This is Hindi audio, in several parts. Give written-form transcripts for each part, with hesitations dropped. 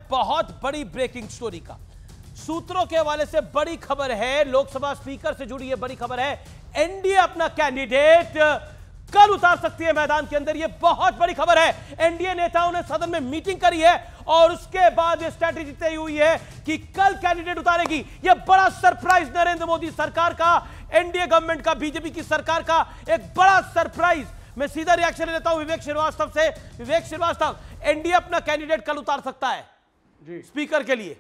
बहुत बड़ी ब्रेकिंग स्टोरी का सूत्रों के हवाले से बड़ी खबर है, लोकसभा स्पीकर से जुड़ी यह बड़ी खबर है। एनडीए अपना कैंडिडेट कल उतार सकती है मैदान के अंदर, यह बहुत बड़ी खबर है। एनडीए नेताओं ने सदन में मीटिंग करी है और उसके बाद यह स्ट्रैटेजी तय हुई है कि कल कैंडिडेट उतारेगी। यह बड़ा सरप्राइज नरेंद्र मोदी सरकार का, एनडीए गवर्नमेंट का, बीजेपी की सरकार का एक बड़ा सरप्राइज। मैं सीधा रिएक्शन लेता हूं विवेक श्रीवास्तव से। विवेक श्रीवास्तव, एनडीए अपना कैंडिडेट कल उतार सकता है जी स्पीकर के लिए।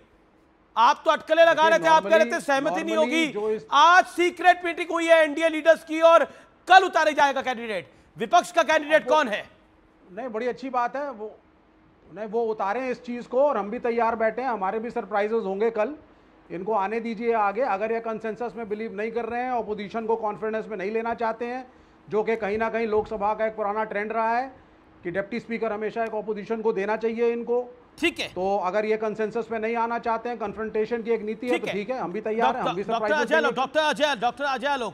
आप तो अटकलें लगा रहे थे, आप कह रहे थे सहमति नहीं होगी। आज सीक्रेट मीटिंग हुई है एनडीए लीडर्स की और कल उतारे जाएगा कैंडिडेट। विपक्ष का कैंडिडेट कौन है? नहीं, बड़ी अच्छी बात है, वो उतारें इस चीज को और हम भी तैयार बैठे हैं। हमारे भी सरप्राइजेस होंगे कल, इनको आने दीजिए आगे। अगर ये कंसेंसस में बिलीव नहीं कर रहे हैं, ऑपोजिशन को कॉन्फिडेंस में नहीं लेना चाहते हैं, जो कि कहीं ना कहीं लोकसभा का एक पुराना ट्रेंड रहा है कि डिप्टी स्पीकर हमेशा एक ऑपोजिशन को देना चाहिए इनको, ठीक है। तो अगर ये कंसेंसस में नहीं आना चाहते हैं, कन्फ्रंटेशन की एक नीति है, तो ठीक है, हम भी तैयार हैं, हम भी सरप्राइज। डॉक्टर अजय लोग,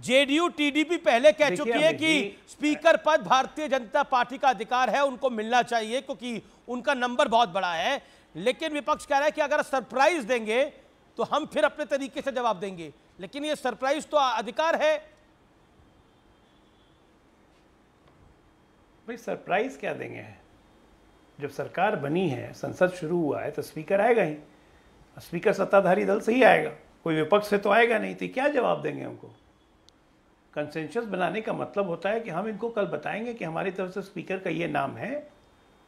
जेडीयू टीडीपी पहले कह चुकी है कि स्पीकर पद भारतीय जनता पार्टी का अधिकार है, उनको मिलना चाहिए क्योंकि उनका नंबर बहुत बड़ा है। लेकिन विपक्ष कह रहा है कि अगर सरप्राइज देंगे तो हम फिर अपने तरीके से जवाब देंगे, लेकिन ये सरप्राइज तो अधिकार है। भाई सरप्राइज क्या देंगे? जब सरकार बनी है, संसद शुरू हुआ है, तो स्पीकर आएगा ही। स्पीकर सत्ताधारी दल से ही आएगा, कोई विपक्ष से तो आएगा नहीं, तो क्या जवाब देंगे हमको? कंसेंसस बनाने का मतलब होता है कि हम इनको कल बताएंगे कि हमारी तरफ से स्पीकर का ये नाम है,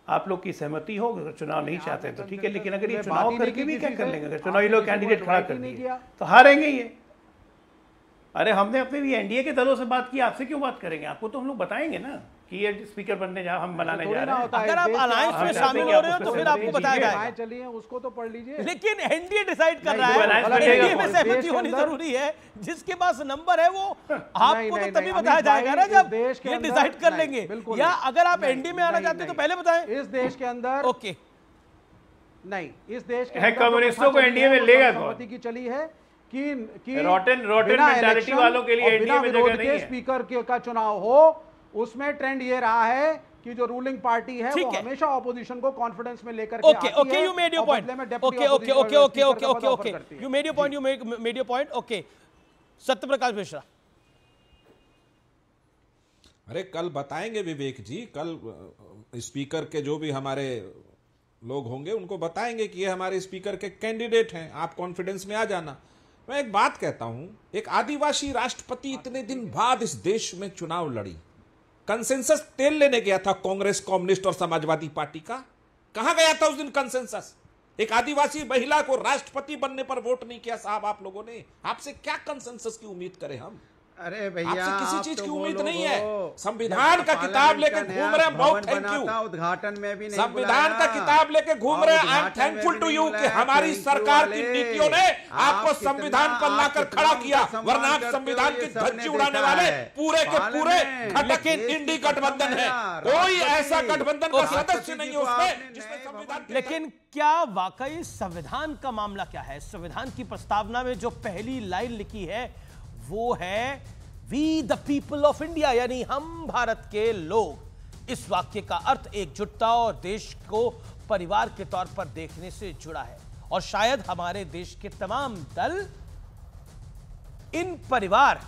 आप लोग की सहमति हो। अगर चुनाव नहीं चाहते तो ठीक है, लेकिन अगर ये चुनाव करके भी क्या कर लेंगे? अगर चुनावी लोग कैंडिडेट खड़ा कर दिए तो हारेंगे ये। अरे हमने अपने भी एनडीए के दलों से बात की, आपसे क्यों बात करेंगे? आपको तो हम लोग बताएंगे ना कि ये स्पीकर बनने जा हम बनाने जा रहे हैं। अगर आप अलायंस में शामिल हो रहे हो तो फिर आपको बताया जाएगा। चलिए उसको तो पढ़ लीजिए। लेकिन एनडीए डिसाइड कर रहा है, एनडीए में सहमति होनी जरूरी है। जिसके पास नंबर है वो आपको तो तभी बताया जाएगा ना जब ये डिसाइड कर लेंगे। या अगर आप एनडीए में आना चाहते हैं तो पहले बताएं। इस देश के अंदर ओके नहीं, इस देश के कम्युनिस्टों को एनडीए में लेगा सहमति की चली है कि रोटन मेंटालिटी वालों के लिए एनडीए में जगह नहीं है। स्पीकर का चुनाव हो, उसमें ट्रेंड ये रहा है कि जो रूलिंग पार्टी है वो हमेशा ऑपोजिशन को कॉन्फिडेंस में लेकर के आती है। Okay, you made your point. Okay, you made your point. Okay, Satyaprakash Mishra. अरे कल बताएंगे विवेक जी, कल स्पीकर के जो भी हमारे लोग होंगे उनको बताएंगे कि ये हमारे स्पीकर के कैंडिडेट हैं, आप कॉन्फिडेंस में आ जाना। मैं एक बात कहता हूं, एक आदिवासी राष्ट्रपति इतने दिन बाद इस देश में चुनाव लड़ी, कंसेंसस तेल लेने गया था कांग्रेस, कम्युनिस्ट और समाजवादी पार्टी का। कहां गया था उस दिन कंसेंसस? एक आदिवासी महिला को राष्ट्रपति बनने पर वोट नहीं किया साहब आप लोगों ने। आपसे क्या कंसेंसस की उम्मीद करें हम? अरे भैया, आपसे किसी चीज की उम्मीद नहीं है। संविधान का किताब लेके घूम रहे हैं, बहुत थैंक यू। उद्घाटन में भी नहीं संविधान का किताब लेके घूम रहे हैं। I am thankful to you कि हमारी सरकार की नीतियों ने आपको संविधान पर लाकर खड़ा किया, वरना आप संविधान की धज्जी उड़ाने वाले पूरे के पूरे लेकिन इंडी गठबंधन है। कोई ऐसा गठबंधन का सदस्य नहीं है उसमें जिसमें संविधान। लेकिन क्या वाकई संविधान का मामला क्या है? संविधान की प्रस्तावना में जो पहली लाइन लिखी है वो है we the people of India, यानी हम भारत के लोग। इस वाक्य का अर्थ एकजुटता और देश को परिवार के तौर पर देखने से जुड़ा है। और शायद हमारे देश के तमाम दल इन परिवार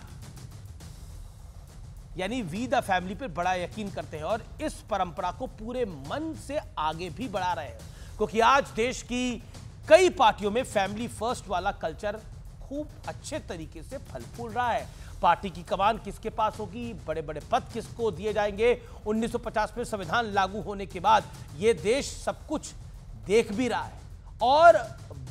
यानी वी द फैमिली पर बड़ा यकीन करते हैं और इस परंपरा को पूरे मन से आगे भी बढ़ा रहे हैं, क्योंकि आज देश की कई पार्टियों में फैमिली फर्स्ट वाला कल्चर खूब अच्छे तरीके से फल फूल रहा है। पार्टी की कमान किसके पास होगी, बड़े बड़े पद किसको दिए जाएंगे। 1950 में संविधान लागू होने के बाद यह देश सब कुछ देख भी रहा है और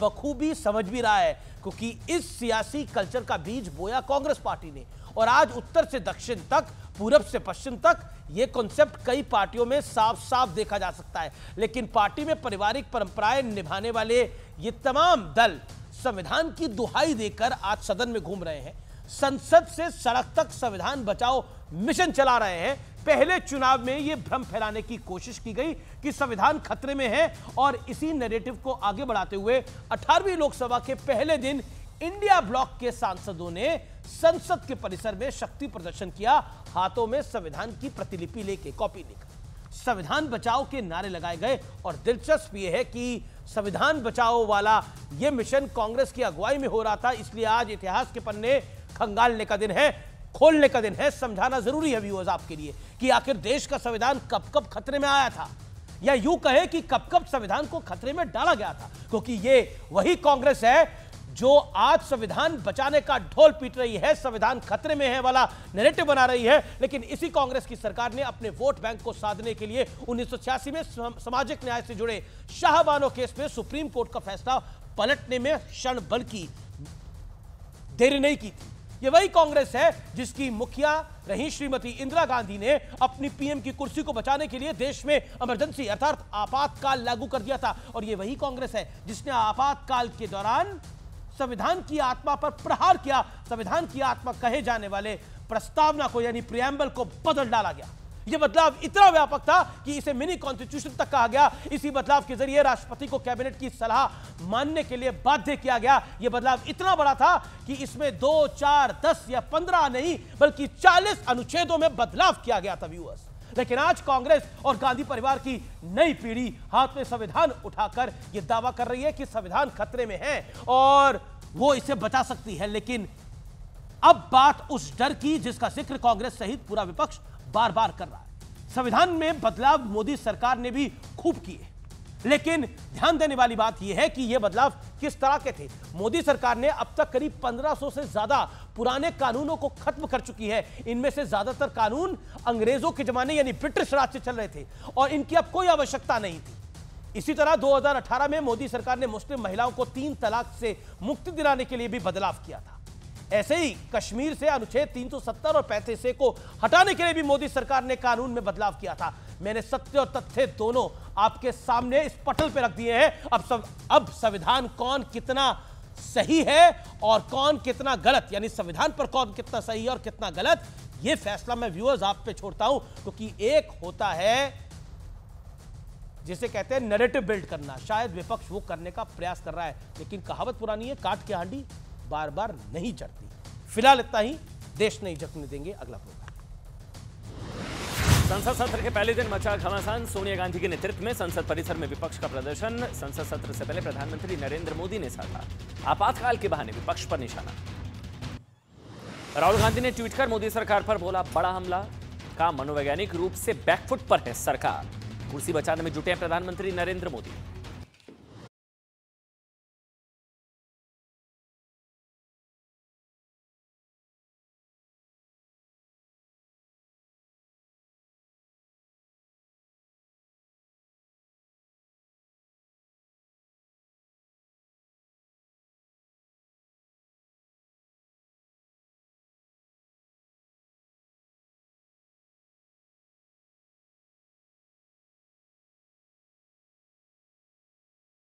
बखूबी समझ भी रहा है, क्योंकि इस सियासी कल्चर का बीज बोया कांग्रेस पार्टी ने। और आज उत्तर से दक्षिण तक, पूरब से पश्चिम तक यह कॉन्सेप्ट कई पार्टियों में साफ साफ देखा जा सकता है। लेकिन पार्टी में पारिवारिक परंपराएं निभाने वाले ये तमाम दल संविधान की दुहाई देकर आज सदन में घूम रहे हैं, संसद से सड़क तक संविधान बचाओ मिशन चला रहे हैं। पहले चुनाव में यह भ्रम फैलाने की कोशिश की गई कि संविधान खतरे में है और इसी नैरेटिव को आगे बढ़ाते हुए 18वीं लोकसभा के पहले दिन इंडिया ब्लॉक के सांसदों ने संसद के परिसर में शक्ति प्रदर्शन किया, हाथों में संविधान की प्रतिलिपि लेके, कॉपी लेकर। संविधान बचाओ के नारे लगाए गए। और दिलचस्प यह है कि संविधान बचाओ वाला यह मिशन कांग्रेस की अगुवाई में हो रहा था, इसलिए आज इतिहास के पन्ने खंगालने का दिन है, खोलने का दिन है। समझाना जरूरी है व्यूअर्स आपके लिए कि आखिर देश का संविधान कब कब खतरे में आया था, या यूं कहे कि कब कब संविधान को खतरे में डाला गया था, क्योंकि ये वही कांग्रेस है जो आज संविधान बचाने का ढोल पीट रही है, संविधान खतरे में है वाला नैरेटिव बना रही है। लेकिन इसी कांग्रेस की सरकार ने अपने वोट बैंक को साधने के लिए 1986 में सामाजिक न्याय से जुड़े शाहबानो केस में सुप्रीम कोर्ट का फैसला पलटने में क्षण भर की देरी नहीं की थी। ये वही कांग्रेस है जिसकी मुखिया रही श्रीमती इंदिरा गांधी ने अपनी पीएम की कुर्सी को बचाने के लिए देश में इमरजेंसी अर्थात आपातकाल लागू कर दिया था। और ये वही कांग्रेस है जिसने आपातकाल के दौरान संविधान की आत्मा पर प्रहार किया, संविधान की आत्मा कहे जाने वाले प्रस्तावना को यानी प्रियम्बल को बदल डाला गया। यह बदलाव इतना व्यापक था कि इसे मिनी कॉन्स्टिट्यूशन तक कहा गया। इसी बदलाव के जरिए राष्ट्रपति को कैबिनेट की सलाह मानने के लिए बाध्य किया गया। यह बदलाव इतना बड़ा था कि इसमें 2, 4, 10 या 15 नहीं बल्कि 40 अनुच्छेदों में बदलाव किया गया था व्यूअर्स। लेकिन आज कांग्रेस और गांधी परिवार की नई पीढ़ी हाथ में संविधान उठाकर यह दावा कर रही है कि संविधान खतरे में है और वो इसे बचा सकती है। लेकिन अब बात उस डर की जिसका जिक्र कांग्रेस सहित पूरा विपक्ष बार बार कर रहा है। संविधान में बदलाव मोदी सरकार ने भी खूब किए, लेकिन ध्यान देने वाली बात यह है कि यह बदलाव किस तरह के थे। मोदी सरकार ने अब तक करीब 1500 से ज्यादा पुराने कानूनों को खत्म कर चुकी है। इनमें से ज्यादातर कानून अंग्रेजों के जमाने यानी ब्रिटिश राज से चल रहे थे और इनकी अब कोई आवश्यकता नहीं थी। इसी तरह 2018 में मोदी सरकार ने मुस्लिम महिलाओं को 3 तलाक से मुक्ति दिलाने के लिए भी बदलाव किया था। ऐसे ही कश्मीर से अनुच्छेद 370 और 35A को हटाने के लिए भी मोदी सरकार ने कानून में बदलाव किया था। मैंने सत्य और तथ्य दोनों आपके सामने इस पटल पे रख दिए हैं। अब संविधान कौन कितना सही है और कौन कितना गलत, यानी संविधान पर कौन कितना सही है और कितना गलत, यह फैसला मैं व्यूअर्स आप पे छोड़ता हूं, क्योंकि एक होता है जिसे कहते हैं नैरेटिव बिल्ड करना, शायद विपक्ष वो करने का प्रयास कर रहा है, लेकिन कहावत पुरानी है, काट के हांडी बार बार नहीं चढ़ती। फिलहाल इतना ही, देश नहीं जगने देंगे। अगला प्रोग्राम। संसद सत्र के पहले दिन मचा घमासान। सोनिया गांधी के नेतृत्व में संसद परिसर में विपक्ष का प्रदर्शन। संसद सत्र से पहले प्रधानमंत्री नरेंद्र मोदी ने साधा आपातकाल के बहाने विपक्ष पर निशाना। राहुल गांधी ने ट्वीट कर मोदी सरकार पर बोला बड़ा हमला, कहा मनोवैज्ञानिक रूप से बैकफुट पर है सरकार। कुर्सी बचाने में जुटे हैं प्रधानमंत्री नरेंद्र मोदी।